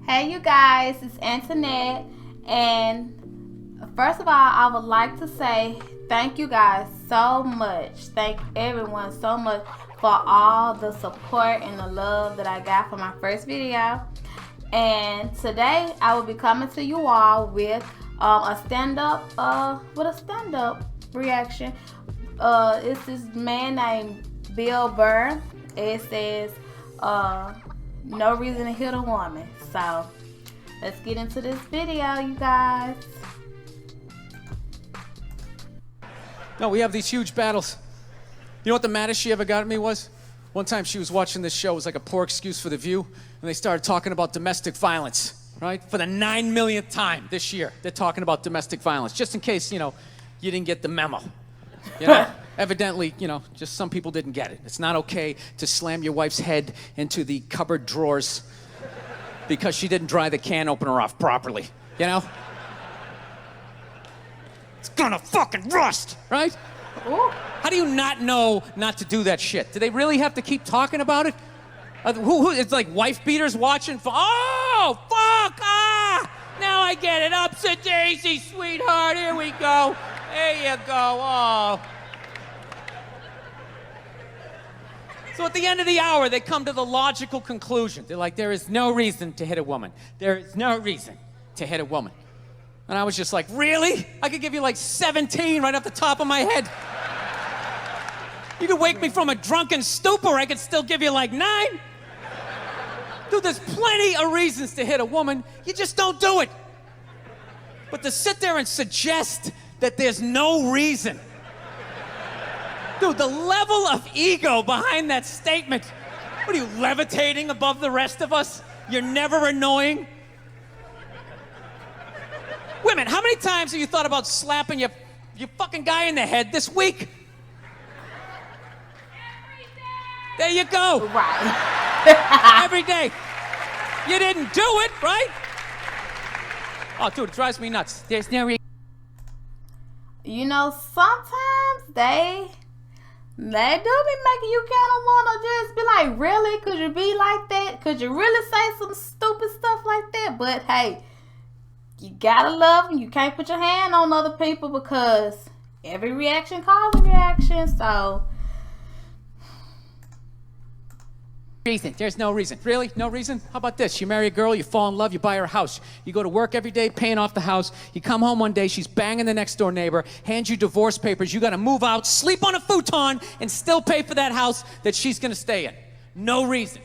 Hey you guys, it's Antoinette, and first of all, I would like to say thank you guys so much. Thank everyone so much for all the support and the love that I got for my first video. And today I will be coming to you all with a stand-up reaction. It's this man named Burr. It says no reason to hit a woman. So let's get into this video, you guys. No, we have these huge battles. You know what the maddest she ever got at me was? One time she was watching this show. It was like a poor excuse for The View, and they started talking about domestic violence, right? For the 9 millionth time this year, they're talking about domestic violence, just in case, you didn't get the memo. Evidently, just some people didn't get it. It's not okay to slam your wife's head into the cupboard drawers because she didn't dry the can opener off properly, It's gonna fucking rust, right? Ooh. How do you not know not to do that shit? Do they really have to keep talking about it? It's like wife beaters watching? Oh, fuck! Ah! Now I get it. Ups a daisy, sweetheart. Here we go. There you go. Oh. So at the end of the hour, they come to the logical conclusion. They're like, there is no reason to hit a woman. There is no reason to hit a woman. And I was just like, really? I could give you like 17 right off the top of my head. You could wake me from a drunken stupor, I could still give you like 9. Dude, there's plenty of reasons to hit a woman. You just don't do it. But to sit there and suggest that there's no reason. Dude, the level of ego behind that statement. What are you, levitating above the rest of us? You're never annoying? Women, how many times have you thought about slapping your fucking guy in the head this week? There you go. Right. Every day. You didn't do it, right? Oh, dude, it drives me nuts. There's no reason. Sometimes they do be making you kind of want to just be like, really? Could you be like that? Could you really say some stupid stuff like that? But hey, you gotta love them. You can't put your hand on other people because every reaction causes a reaction. So reason. There's no reason. Really? No reason? How about this? You marry a girl, you fall in love, you buy her a house. You go to work every day paying off the house. You come home one day, she's banging the next door neighbor, hands you divorce papers, you gotta move out, sleep on a futon, and still pay for that house that she's gonna stay in. No reason.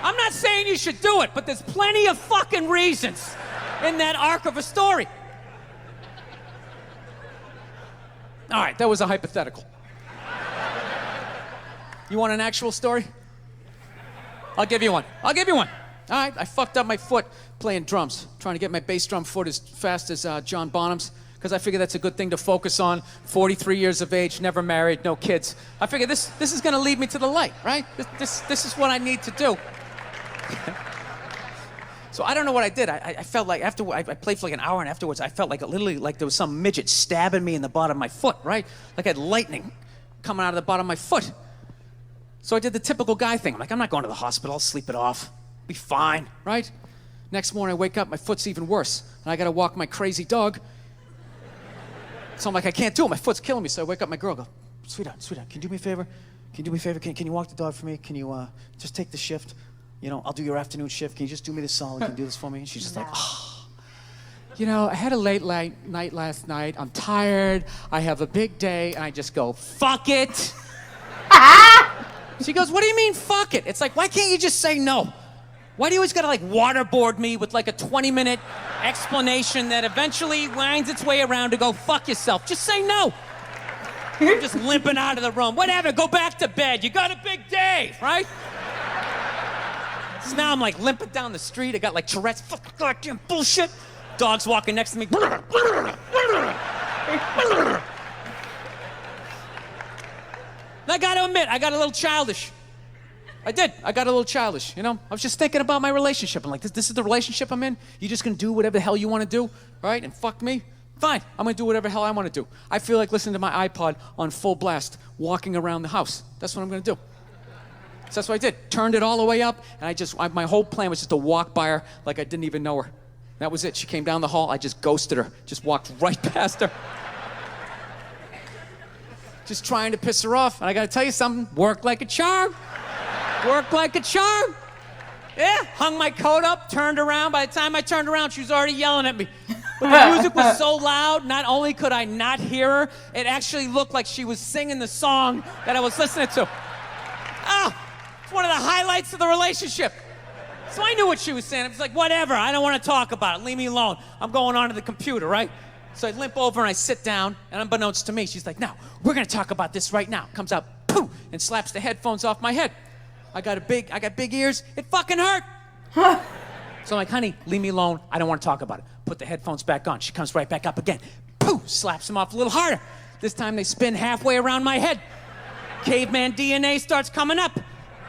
I'm not saying you should do it, but there's plenty of fucking reasons in that arc of a story. All right, that was a hypothetical. You want an actual story? I'll give you one. All right, I fucked up my foot playing drums, trying to get my bass drum foot as fast as John Bonham's, because I figure that's a good thing to focus on. 43 years of age, never married, no kids. I figure this is gonna lead me to the light, right? This is what I need to do. So I don't know what I did. I felt like after I played for like an hour, and afterwards I felt like literally like there was some midget stabbing me in the bottom of my foot, right? Like I had lightning coming out of the bottom of my foot. So I did the typical guy thing. I'm like, I'm not going to the hospital. I'll sleep it off. Be fine, right? Next morning I wake up, my foot's even worse, and I gotta walk my crazy dog. So I'm like, I can't do it. My foot's killing me. So I wake up my girl, go, sweetheart, can you do me a favor? Can you walk the dog for me? Can you just take the shift? I'll do your afternoon shift. Can you just do me this solid? Can you do this for me? And she's just like, oh. I had a late night last night. I'm tired. I have a big day. And I just go, fuck it. She goes, what do you mean, fuck it? It's like, why can't you just say no? Why do you always gotta waterboard me with a 20-minute explanation that eventually winds its way around to go, fuck yourself? Just say no. I'm just limping out of the room. Whatever, go back to bed. You got a big day, right? So now I'm limping down the street. I got Tourette's, fucking goddamn bullshit. Dog's walking next to me. I gotta admit, I got a little childish. I got a little childish, I was just thinking about my relationship. I'm like, this is the relationship I'm in? You just gonna do whatever the hell you wanna do, right? And fuck me? Fine, I'm gonna do whatever the hell I wanna do. I feel like listening to my iPod on full blast, walking around the house. That's what I'm gonna do. So that's what I did. Turned it all the way up, and my whole plan was just to walk by her like I didn't even know her. That was it. She came down the hall. I just ghosted her. Just walked right past her. Just trying to piss her off. And I got to tell you something. Worked like a charm. Worked like a charm. Yeah, hung my coat up, turned around. By the time I turned around, she was already yelling at me. But the music was so loud, not only could I not hear her, it actually looked like she was singing the song that I was listening to. It's one of the highlights of the relationship. So I knew what she was saying. I was like, whatever, I don't want to talk about it. Leave me alone. I'm going on to the computer, right? So I limp over and I sit down, and unbeknownst to me, she's like, now, we're going to talk about this right now. Comes out, poof, and slaps the headphones off my head. I got big ears. It fucking hurt. So I'm like, honey, leave me alone. I don't want to talk about it. Put the headphones back on. She comes right back up again. Poof, slaps them off a little harder. This time they spin halfway around my head. Caveman DNA starts coming up.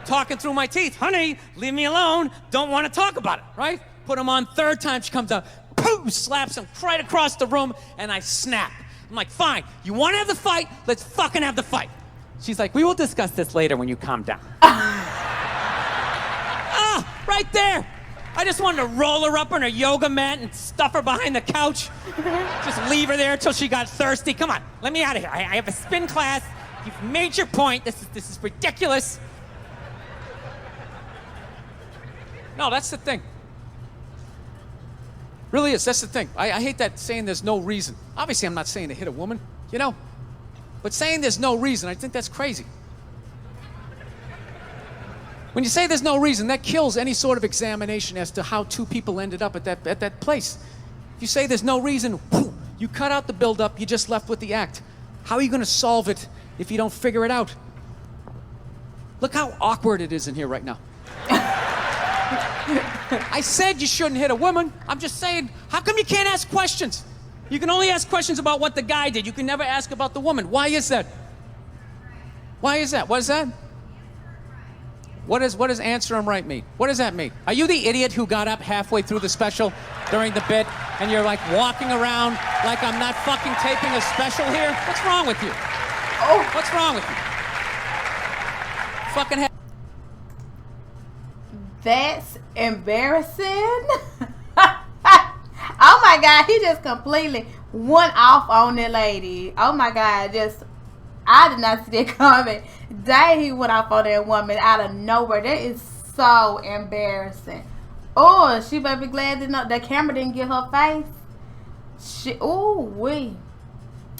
Talking through my teeth. Honey, leave me alone. Don't want to talk about it, right? Put them on third time. She comes up. Poof, slaps them right across the room, and I snap. I'm like, fine. You want to have the fight? Let's fucking have the fight. She's like, we will discuss this later when you calm down. Right there. I just wanted to roll her up on her yoga mat and stuff her behind the couch. Just leave her there until she got thirsty. Come on, let me out of here. I have a spin class. You've made your point. This is ridiculous. No, that's the thing. Really is. That's the thing. I hate that saying there's no reason. Obviously, I'm not saying to hit a woman, you know? But saying there's no reason, I think that's crazy. When you say there's no reason, that kills any sort of examination as to how two people ended up at that place. If you say there's no reason, whoo, you cut out the build-up, you're just left with the act. How are you going to solve it if you don't figure it out? Look how awkward it is in here right now. I said you shouldn't hit a woman. I'm just saying, how come you can't ask questions? You can only ask questions about what the guy did. You can never ask about the woman. Why is that? Why is that? What is that? What does answer him right mean? What does that mean? Are you the idiot who got up halfway through the special during the bit and you're like walking around like I'm not fucking taping a special here? What's wrong with you? Oh, what's wrong with you? Fucking hell. That's embarrassing. Oh my God, he just completely went off on that lady. Oh my God, I did not see that coming. Dang, he went off on that woman out of nowhere. That is so embarrassing. Oh, she better be glad that the camera didn't get her face.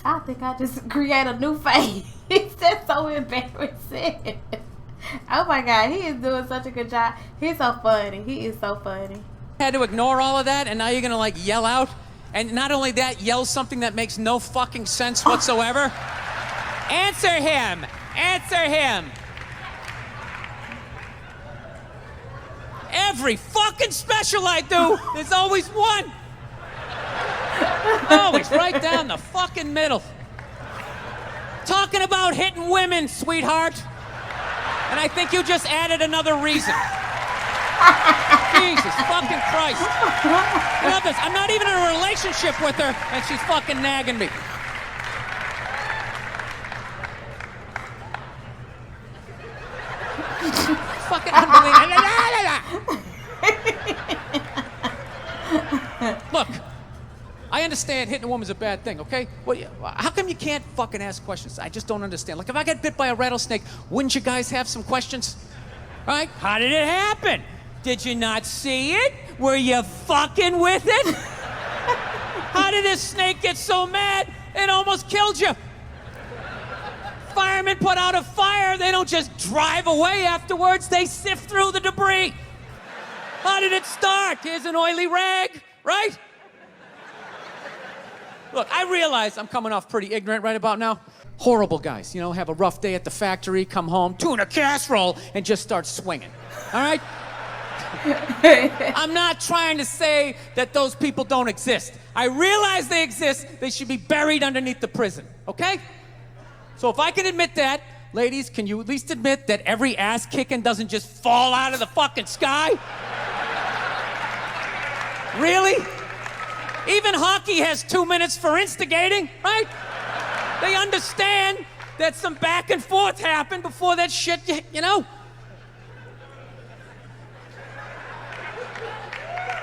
I think I just created a new face. That's so embarrassing. Oh my God, he is doing such a good job. He's so funny. He is so funny. Had to ignore all of that, and now you're gonna like yell out, and not only that, yell something that makes no fucking sense whatsoever. Answer him! Answer him! Every fucking special I do, there's always one. Always right down the fucking middle. Talking about hitting women, sweetheart. And I think you just added another reason. Jesus fucking Christ. I love this. I'm not even in a relationship with her, and she's fucking nagging me. Fucking unbelievable. Look, I understand hitting a woman's a bad thing, okay? Well, how come you can't fucking ask questions? I just don't understand. Like, if I get bit by a rattlesnake, wouldn't you guys have some questions? Right? How did it happen? Did you not see it? Were you fucking with it? How did this snake get so mad it almost killed you? Firemen put out a fire, they don't just drive away afterwards, they sift through the debris. How did it start? Here's an oily rag, right? Look, I realize I'm coming off pretty ignorant right about now. Horrible guys, you know, have a rough day at the factory, come home, tuna casserole, and just start swinging, all right? I'm not trying to say that those people don't exist. I realize they exist. They should be buried underneath the prison, okay? So if I can admit that, ladies, can you at least admit that every ass kicking doesn't just fall out of the fucking sky? Really? Even hockey has 2 minutes for instigating, right? They understand that some back and forth happened before that shit, you know?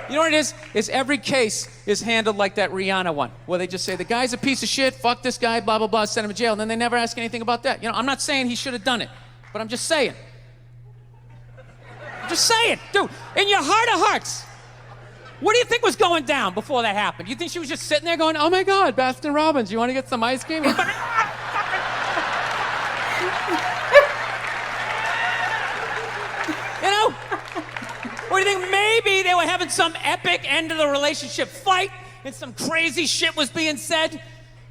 You know what it is? Is every case is handled like that Rihanna one, where they just say, the guy's a piece of shit, fuck this guy, blah, blah, blah, send him to jail, and then they never ask anything about that. You know, I'm not saying he should have done it, but I'm just saying. I'm just saying, dude, in your heart of hearts, what do you think was going down before that happened? You think she was just sitting there going, oh my God, Baskin Robbins, you want to get some ice cream? You know? Or do you think maybe they were having some epic end of the relationship fight and some crazy shit was being said?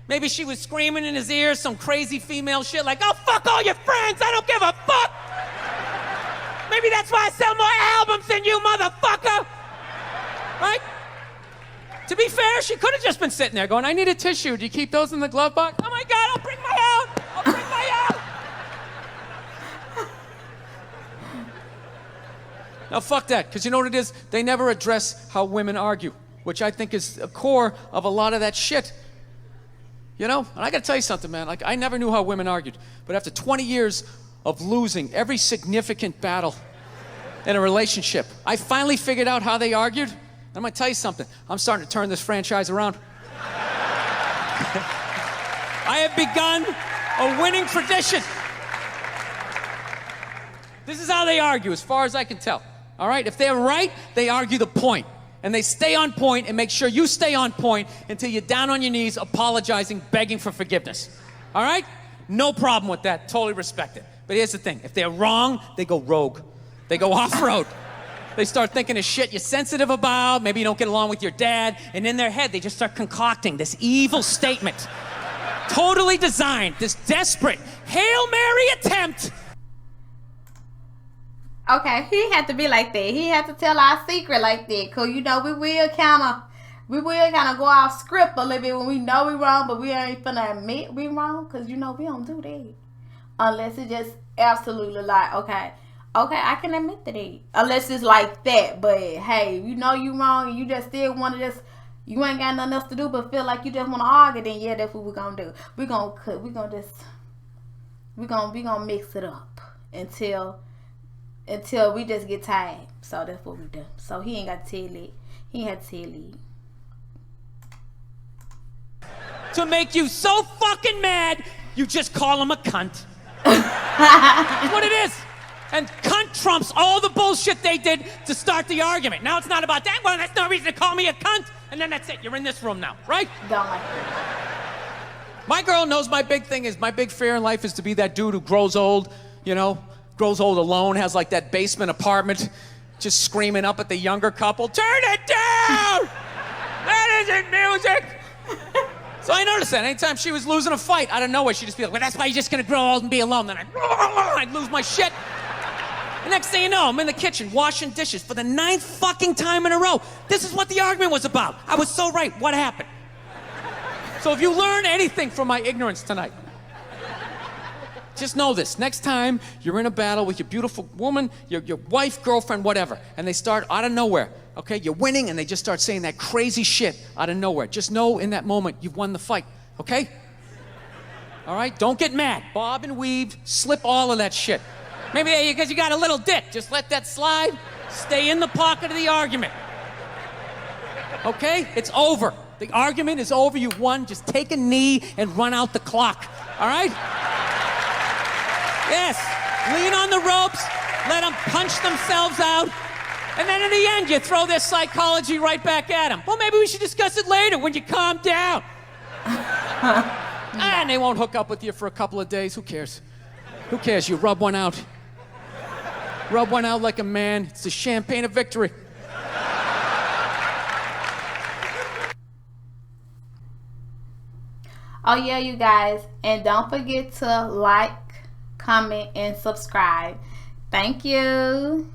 Maybe she was screaming in his ear some crazy female shit like, oh, fuck all your friends, I don't give a fuck! Maybe that's why I sell more albums than you, motherfucker! Right? To be fair, she could have just been sitting there going, I need a tissue. Do you keep those in the glove box? Oh my God, I'll bring my own! I'll bring my own! Now, fuck that, because you know what it is? They never address how women argue, which I think is the core of a lot of that shit. You know? And I gotta tell you something, man. Like, I never knew how women argued, but after 20 years of losing every significant battle in a relationship, I finally figured out how they argued. I'm gonna tell you something. I'm starting to turn this franchise around. I have begun a winning tradition. This is how they argue, as far as I can tell. All right? If they're right, they argue the point. And they stay on point and make sure you stay on point until you're down on your knees, apologizing, begging for forgiveness. All right? No problem with that. Totally respect it. But here's the thing. If they're wrong, they go rogue. They go off-road. They start thinking of shit you're sensitive about. Maybe you don't get along with your dad. And in their head, they just start concocting this evil statement. Totally designed. This desperate Hail Mary attempt. Okay, he had to be like that. He had to tell our secret like that. Because, you know, we will kind of go off script a little bit when we know we wrong. But we ain't finna admit we wrong. Because, you know, we don't do that. Unless it's just absolutely like, okay, I can admit to that. Unless it's like that. But, hey, you know you wrong and you just still want to just, you ain't got nothing else to do but feel like you just want to argue, then yeah, that's what we're going to do. We're going to mix it up until we just get tired. So that's what we do. So he ain't got to tell it. He ain't had to tell it. To make you so fucking mad, you just call him a cunt. That's what it is. And cunt trumps all the bullshit they did to start the argument. Now it's not about that. Well, that's no reason to call me a cunt. And then that's it. You're in this room now, right? Don't like it. My girl knows my big fear in life is to be that dude who grows old, you know, grows old alone, has like that basement apartment, just screaming up at the younger couple, turn it down! That isn't music! So I noticed that anytime she was losing a fight, out of nowhere, she'd just be like, well, that's why you're just gonna grow old and be alone. Then I'd lose my shit. The next thing you know, I'm in the kitchen washing dishes for the 9th fucking time in a row. This is what the argument was about. I was so right. What happened? So if you learn anything from my ignorance tonight, just know this. Next time you're in a battle with your beautiful woman, your wife, girlfriend, whatever, and they start out of nowhere, okay? You're winning, and they just start saying that crazy shit out of nowhere. Just know in that moment you've won the fight, okay? All right? Don't get mad. Bob and weave, slip all of that shit. Maybe because you got a little dick. Just let that slide. Stay in the pocket of the argument. Okay? It's over. The argument is over. You've won. Just take a knee and run out the clock. All right? Yes. Lean on the ropes. Let them punch themselves out. And then in the end, you throw their psychology right back at them. Well, maybe we should discuss it later when you calm down. And they won't hook up with you for a couple of days. Who cares? Who cares? You rub one out. Rub one out like a man. It's the champagne of victory. Oh, yeah, you guys. And don't forget to like, comment, and subscribe. Thank you.